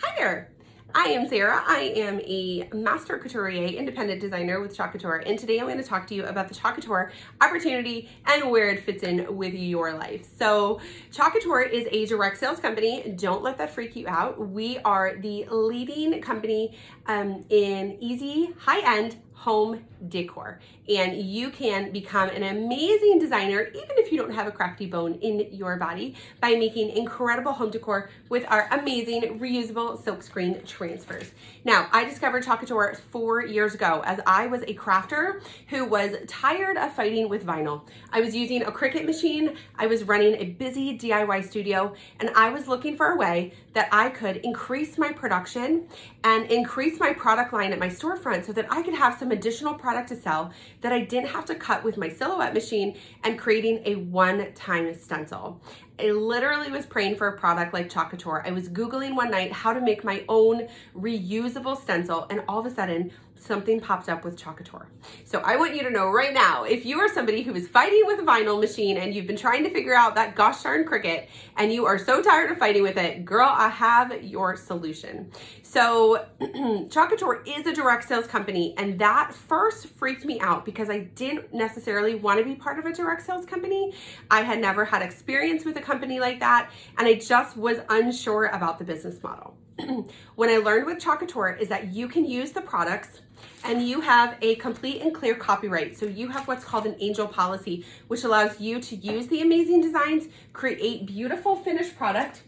Hi there. I am Sarah. I am a master couturier, independent designer with Chalk Couture, and today I'm going to talk to you about the Chalk Couture opportunity and where it fits in with your life. So Chalk Couture is a direct sales company. Don't let that freak you out. We are the leading company in easy, high-end home decor, and you can become an amazing designer even if you don't have a crafty bone in your body by making incredible home decor with our amazing reusable silkscreen transfers. Now, I discovered Chalk Couture 4 years ago as I was a crafter who was tired of fighting with vinyl. I was using a Cricut machine, I was running a busy DIY studio, and I was looking for a way that I could increase my production and increase my product line at my storefront so that I could have some additional product to sell that I didn't have to cut with my silhouette machine and creating a one-time stencil. I literally was praying for a product like Chalk Couture. I was Googling one night how to make my own reusable stencil, and all of a sudden, something popped up with Chalk Couture. So I want you to know right now, if you are somebody who is fighting with a vinyl machine and you've been trying to figure out that gosh darn Cricut and you are so tired of fighting with it, girl, I have your solution. So Chalk Couture is a direct sales company, and that first freaked me out because I didn't necessarily want to be part of a direct sales company. I had never had experience with a company like that, and I just was unsure about the business model. What I learned with Chalk Couture is that you can use the products and you have a complete and clear copyright. So you have what's called an angel policy, which allows you to use the amazing designs, create beautiful finished product,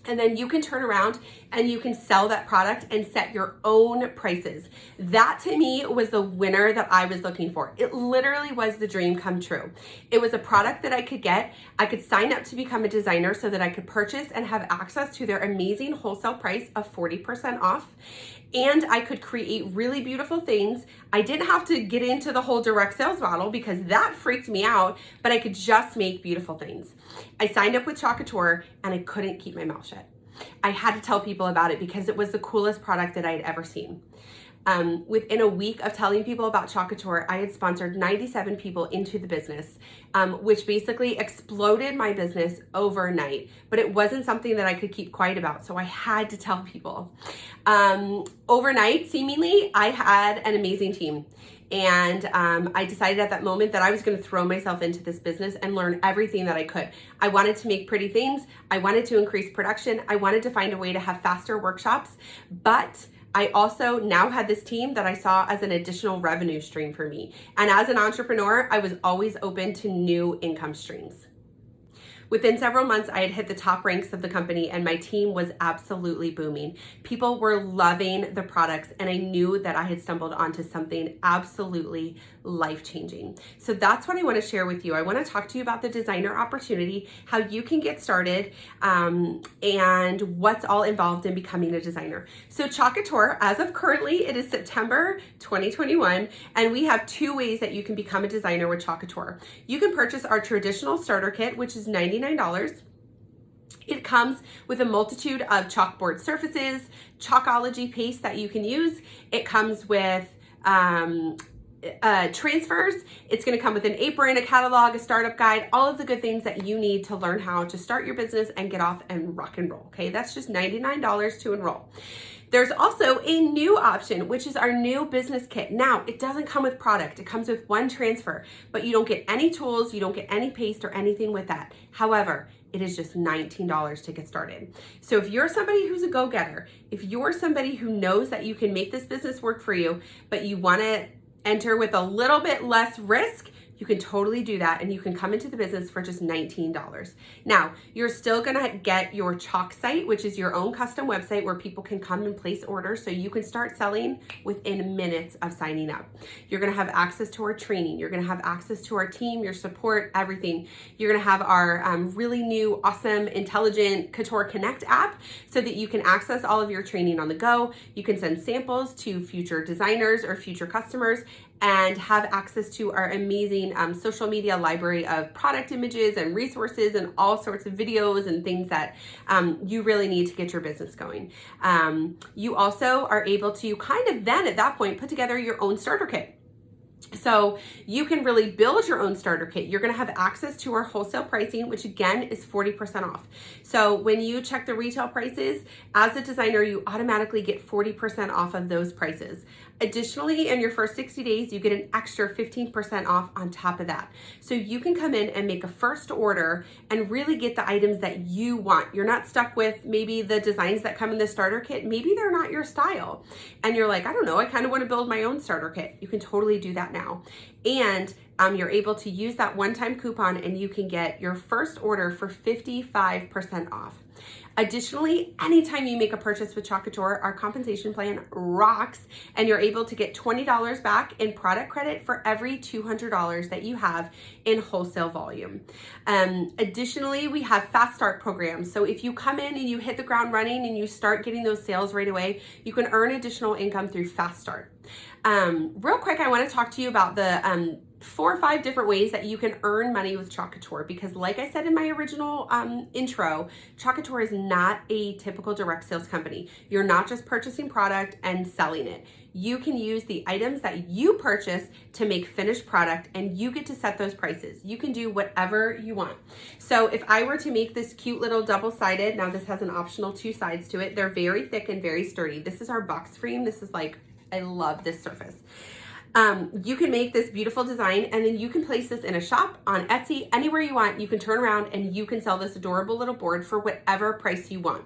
and then you can turn around and you can sell that product and set your own prices. That to me was the winner that I was looking for. It literally was the dream come true. It was a product that I could get. I could sign up to become a designer so that I could purchase and have access to their amazing wholesale price of 40% off. And I could create really beautiful things. I didn't have to get into the whole direct sales model because that freaked me out, but I could just make beautiful things. I signed up with Chalk Couture and I couldn't keep my mouth shut. I had to tell people about it because it was the coolest product that I had ever seen. Within a week of telling people about Chalk Couture, I had sponsored 97 people into the business, which basically exploded my business overnight. But it wasn't something that I could keep quiet about, so I had to tell people. Overnight, seemingly, I had an amazing team. And I decided at that moment that I was going to throw myself into this business and learn everything that I could. I wanted to make pretty things. I wanted to increase production. I wanted to find a way to have faster workshops. But I also now had this team that I saw as an additional revenue stream for me. And as an entrepreneur, I was always open to new income streams. Within several months, I had hit the top ranks of the company and my team was absolutely booming. People were loving the products and I knew that I had stumbled onto something absolutely life-changing. So that's what I want to share with you. I want to talk to you about the designer opportunity, how you can get started, and what's all involved in becoming a designer. So Chalk Couture, as of currently, it is September 2021, and we have 2 ways that you can become a designer with Chalk Couture. You can purchase our traditional starter kit, which is $99. It comes with a multitude of chalkboard surfaces, Chalkology paste that you can use. It comes with transfers. It's going to come with an apron, a catalog, a startup guide, all of the good things that you need to learn how to start your business and get off and rock and roll. Okay, that's just $99 to enroll. There's also a new option, which is our new business kit. Now, it doesn't come with product. It comes with 1 transfer, but you don't get any tools, you don't get any paste or anything with that. However, it is just $19 to get started. So if you're somebody who's a go-getter, if you're somebody who knows that you can make this business work for you, but you want to enter with a little bit less risk, you can totally do that and you can come into the business for just $19. Now, you're still gonna get your Chalk site, which is your own custom website where people can come and place orders so you can start selling within minutes of signing up. You're gonna have access to our training. You're gonna have access to our team, your support, everything. You're gonna have our really new, awesome, intelligent Couture Connect app so that you can access all of your training on the go. You can send samples to future designers or future customers and have access to our amazing social media library of product images and resources and all sorts of videos and things that you really need to get your business going. You also are able to kind of then at that point put together your own starter kit. So you can really build your own starter kit. You're gonna have access to our wholesale pricing, which again is 40% off. So when you check the retail prices, as a designer, you automatically get 40% off of those prices. Additionally, in your first 60 days, you get an extra 15% off on top of that. So you can come in and make a first order and really get the items that you want. You're not stuck with maybe the designs that come in the starter kit. Maybe they're not your style. And you're like, I don't know, I kind of want to build my own starter kit. You can totally do that now. And you're able to use that one-time coupon and you can get your first order for 55% off. Additionally, anytime you make a purchase with Chalk Couture, our compensation plan rocks, and you're able to get $20 back in product credit for every $200 that you have in wholesale volume. Additionally, we have fast start programs. So if you come in and you hit the ground running and you start getting those sales right away, you can earn additional income through fast start. Real quick, I want to talk to you about the 4 or 5 different ways that you can earn money with Chalk Couture, because like I said in my original intro, Chalk Couture is not a typical direct sales company. You're not just purchasing product and selling it. You can use the items that you purchase to make finished product, and you get to set those prices. You can do whatever you want. So if I were to make this cute little double-sided, now this has an optional 2 sides to it. They're very thick and very sturdy. This is our box frame. This is like, I love this surface. You can make this beautiful design, and then you can place this in a shop, on Etsy, anywhere you want. You can turn around and you can sell this adorable little board for whatever price you want.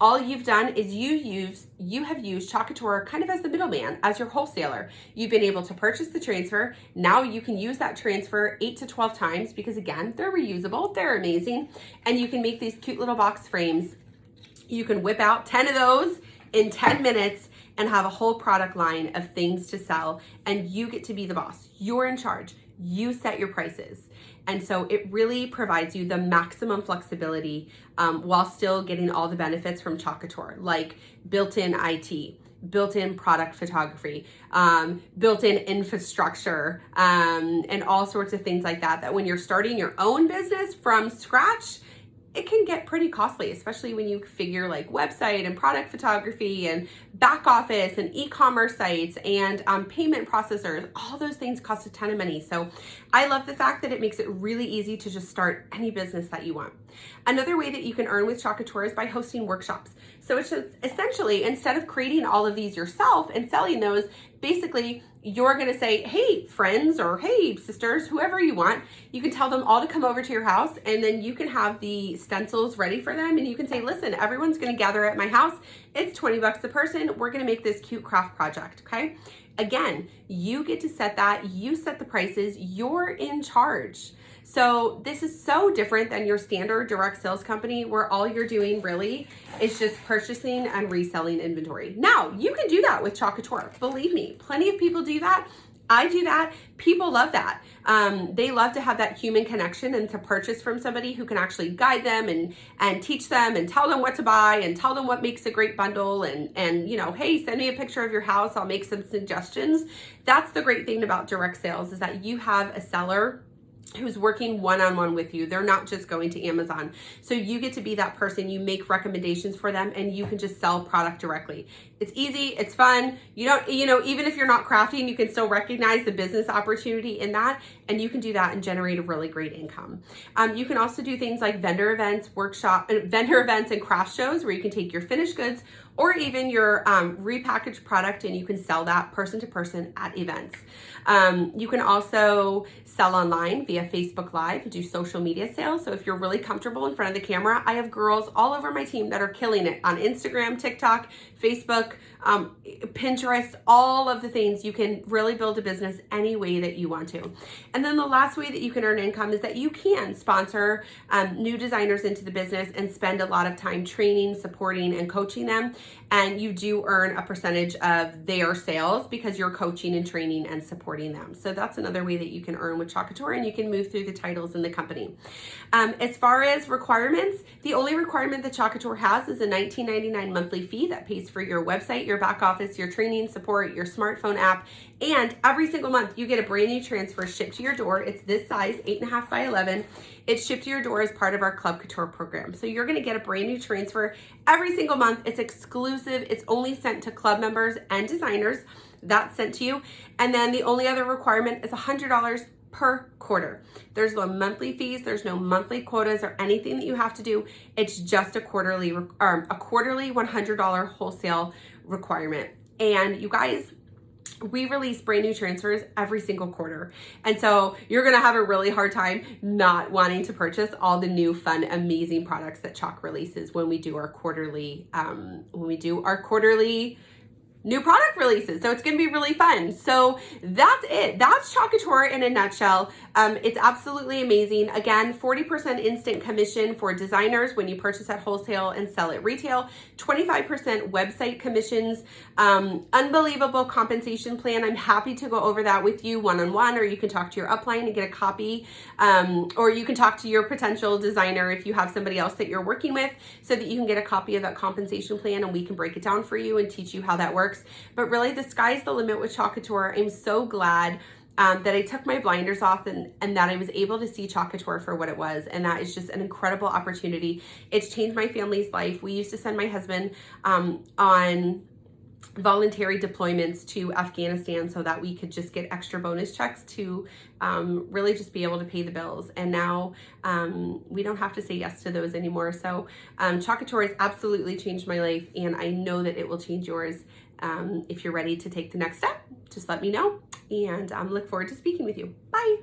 All you've done is you have used Chalk Couture kind of as the middleman, as your wholesaler. You've been able to purchase the transfer. Now you can use that transfer 8 to 12 times because again, they're reusable, they're amazing. And you can make these cute little box frames. You can whip out 10 of those in 10 minutes and have a whole product line of things to sell, and you get to be the boss. You're in charge. You set your prices. And so it really provides you the maximum flexibility while still getting all the benefits from Chalk Couture, like built-in IT, built-in product photography, built-in infrastructure, and all sorts of things like that, that when you're starting your own business from scratch, it can get pretty costly, especially when you figure like website and product photography and back office and e-commerce sites and payment processors. All those things cost a ton of money. So I love the fact that it makes it really easy to just start any business that you want. Another way that you can earn with Chalk Couture is by hosting workshops. So it's just essentially, instead of creating all of these yourself and selling those, basically you're going to say, hey friends, or hey sisters, whoever you want, you can tell them all to come over to your house, and then you can have the stencils ready for them, and you can say, listen, everyone's going to gather at my house. It's 20 bucks a person. We're going to make this cute craft project. Okay. Again, you get to set that, you set the prices, you're in charge. So this is so different than your standard direct sales company where all you're doing really is just purchasing and reselling inventory. Now, you can do that with Chalk Couture. Believe me, plenty of people do that. I do that. People love that. They love to have that human connection and to purchase from somebody who can actually guide them and teach them and tell them what to buy and tell them what makes a great bundle and you know, hey, send me a picture of your house. I'll make some suggestions. That's the great thing about direct sales, is that you have a seller who's working one-on-one with you. They're not just going to Amazon. So you get to be that person. You make recommendations for them and you can just sell product directly. It's easy, it's fun. You don't, you know, even if you're not crafting, you can still recognize the business opportunity in that, and you can do that and generate a really great income. You can also do things like vendor events, vendor events and craft shows where you can take your finished goods or even your repackaged product and you can sell that person to person at events. You can also sell online via Facebook Live, do social media sales. So if you're really comfortable in front of the camera, I have girls all over my team that are killing it on Instagram, TikTok, Facebook, Pinterest, all of the things. You can really build a business any way that you want to. And then the last way that you can earn income is that you can sponsor new designers into the business and spend a lot of time training, supporting, and coaching them. And you do earn a percentage of their sales because you're coaching and training and supporting them. So that's another way that you can earn with Chalk Couture, and you can move through the titles in the company. As far as requirements, the only requirement that Chalk Couture has is a $19.99 monthly fee that pays for your website, your back office, your training support, your smartphone app, and every single month you get a brand new transfer shipped to your door. It's this size, 8.5 by 11. It's shipped to your door as part of our Club Couture program. So you're gonna get a brand new transfer every single month. It's exclusive. It's only sent to club members and designers. That's sent to you. And then the only other requirement is $100 per quarter. There's no monthly fees, there's no monthly quotas or anything that you have to do. It's just a quarterly $100 wholesale requirement. And you guys, we release brand new transfers every single quarter. And so you're gonna have a really hard time not wanting to purchase all the new, fun, amazing products that Chalk releases when we do our quarterly, new product releases. So it's gonna be really fun. So that's it. That's Chalk Couture in a nutshell. It's absolutely amazing. Again, 40% instant commission for designers when you purchase at wholesale and sell at retail, 25% website commissions, unbelievable compensation plan. I'm happy to go over that with you one-on-one, or you can talk to your upline and get a copy, or you can talk to your potential designer if you have somebody else that you're working with, so that you can get a copy of that compensation plan and we can break it down for you and teach you how that works. But really, the sky's the limit with Chalk Couture. I'm so glad that I took my blinders off and that I was able to see Chalk Couture for what it was. And that is just an incredible opportunity. It's changed my family's life. We used to send my husband on voluntary deployments to Afghanistan so that we could just get extra bonus checks to really just be able to pay the bills. And now we don't have to say yes to those anymore. So Chalk Couture has absolutely changed my life, and I know that it will change yours. If you're ready to take the next step, just let me know, and look forward to speaking with you. Bye.